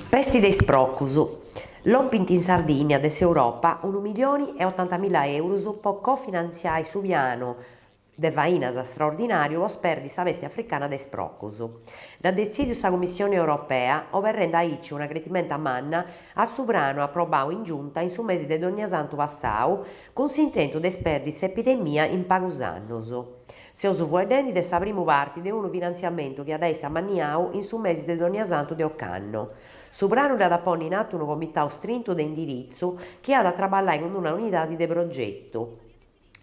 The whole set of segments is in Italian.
Pesti dei sproccusu. L'ompint in Sardigna dell'Europa 1.080.000 euro per cofinanziare su piano de fainas straordinario os perdi sa veste africana dei sproccusu. Da decidio sa Commissione Europea overrenda aici un aggretimento a manna a sovrano approvato in giunta in su mesi de Dogna Santu passau con s'intento de perdi s'epidemia in pagus annos. Seus voedendi de sa prima parte de un finanziamento che adesso ha manniau in su mesi de Dogna Santu de Occanno. Su brano da pone in atto un comitato strinto di indirizzo che ha da lavorare con una unità di progetto.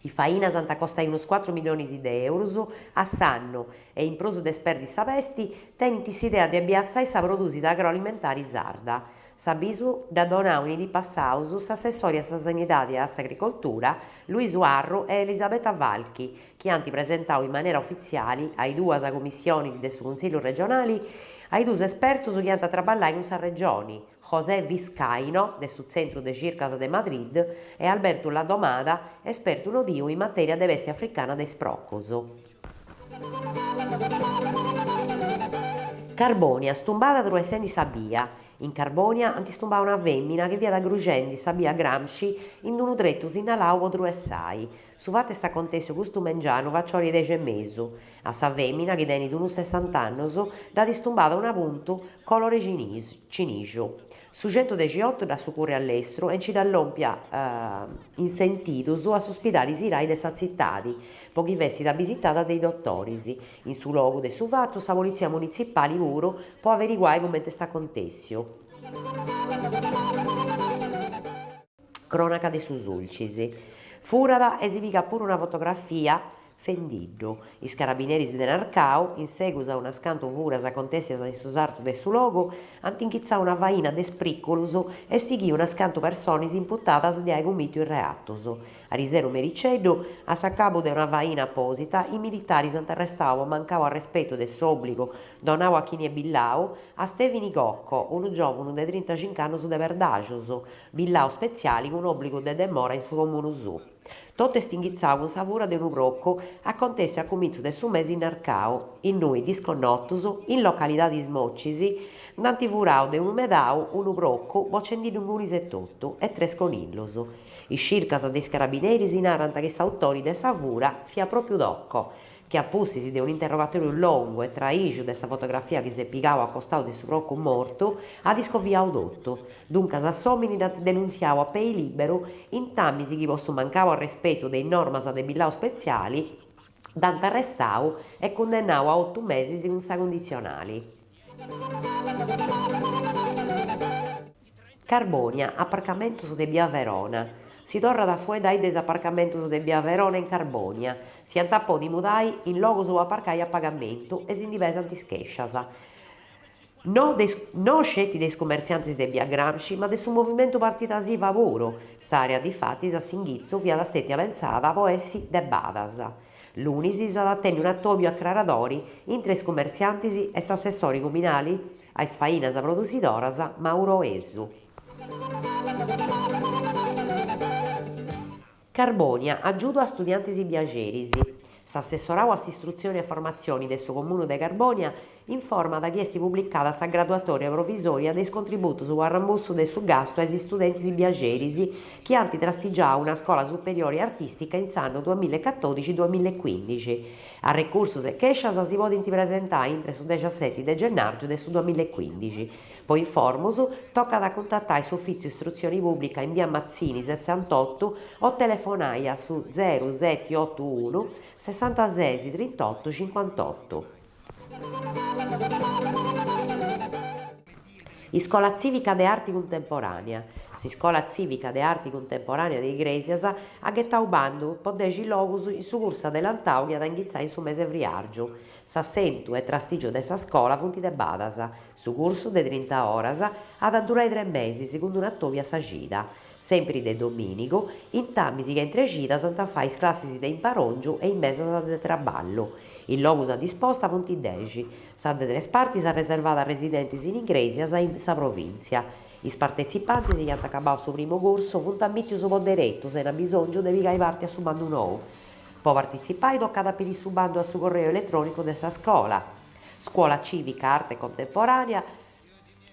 I faina Santa Costa unos 4 milioni di euro a s'anno e in proso de esperti sapesti tenenti s'idea di abbiazzare sa produsita agroalimentari sarda. S'abisu da donare di passausu s'assessori a sa sanità e a sa agricoltura Luiso Arro e Elisabetta Valchi che hanno presentato in maniera ufficiale ai due commissioni del Consiglio regionali ai due esperti che hanno lavorato in questa regione, José Vizcaino, del centro de Circas de Madrid, e Alberto Ladomada, esperto nodio in materia de veste africana dei sproccoso. Carbonia, stumbata truessendi Sabia. In Carbonia antistumbava una femmina che via da Grugendi Sabia Gramsci in un udretto sinalau o truessai. Su fatte sta contessio gusto mengiano facciori de gemesu. A sa femmina che deni d'unu 60 anni da distumbata una punto colore cinicio. Su 118 da succurre all'estero e ci dall'ompia in sentitus a sospitare i sirai de sa zittadi, pochi vesti da visitata dei dottorisi. In su logo de su fatto sa polizia municipale puro può averiguare come sta contessio. Cronaca de Susulcisi. Furada esibica pure una fotografia fendiddo. I carabinieri di Narcao, in seguito a un ascanto furas contessias in su sarto de su logo, antinchizzà una vaina de spricculus e seguì un ascanto personis imputatas di committo il reatus. A Risero Mericeddu, a sa capo de una vaina apposita, i militari s'interrestavano mancavo al rispetto del suo obbligo donau a chi ne billau a Stevini Gocco, un giovane de 35 anni de Verdagius, billau speciali con obbligo de demora in su comune su. Tutto estinguizzava un savura de un brocco a contesse a comincio del suo mese in Arcao, in noi disconnottus, in località di Smoccisi, nantivurau de un medau, un brocco, bocendino un unisettotto e 3 sconillus. I circas dei carabinieri si narranta che s'autori de savura fia proprio d'occo, che appussisi di un interrogatorio lungo e traigio dessa fotografia che si piegava a costato di suo brocco morto, a discoviau dotto. Dunque s'assomini denunziau a pei libero, in tammisi chi posso mancavo al rispetto dei normas de billau speciali, dante arrestau e condannau a 8 mesi in sa condizionali. Carbonia, apparcamentos de Via Verona. Si torna da fuori dai disapparcamentos de Via Verona in Carbonia. Si antappò di mudai in logos o apparcai a pagamento e si indivesa antischescias. Non scetti dei commercianti de Via Gramsci, ma del suo movimento partitasi favoro. S'area di fatti a Singhizzo via da stetti avanzata può essi de Badas. L'Unisis attende un attovio acclaradori in 3 commercianti e s'assessori comunali a sfainas produsidoras Mauro Esu. Carbonia, aggiudo a studianti viagerisi. S'assessorau a istruzioni e formazioni del suo comune de Carbonia informa da chi è pubblicata sa graduatoria provvisoria dei contributi su arrambusto del su gasto ai studenti viagerisi che hanno trastigiato una scuola superiore artistica in anno 2014-2015. A recursos e queixas si può presentare entro su 17 di gennaio del 2015. Poi informus tocca da contattare il Suffizio Istruzioni Pubblica in via Mazzini 68 o telefonaia su 0781 66 38 58. Scuola Civica de Arti Contemporanea. Si Scuola Civica de Arti Contemporanea de Iglesias ha gettau bandu po 10 logus in su cursa dell'Antauria da inghizzare in su mese friargiu. S'assentu e trastigio de sa scuola funti de badas. Su curso de 30 oras ad durare 3 mesi secondo una tovia sagida. Sempre de dominico, in tammisi che entre cida santa fais classi de imparongiu e in mesa de traballo. Il locus a disposta punti 10, sa de 3 parti sa riservata a residenti in Iglesias in sa provincia. I partecipanti che hanno acabato su primo corso funt ammitti su poderetto se hanno bisogno di pigare parte a su bando nou. Può partecipare toccata per su bando a su correo elettronico della scuola. Scuola Civica Arte Contemporanea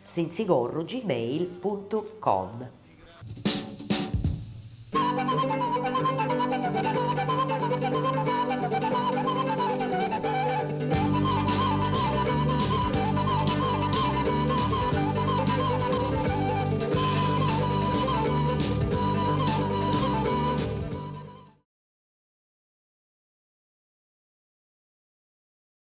sensigorru gmail.com.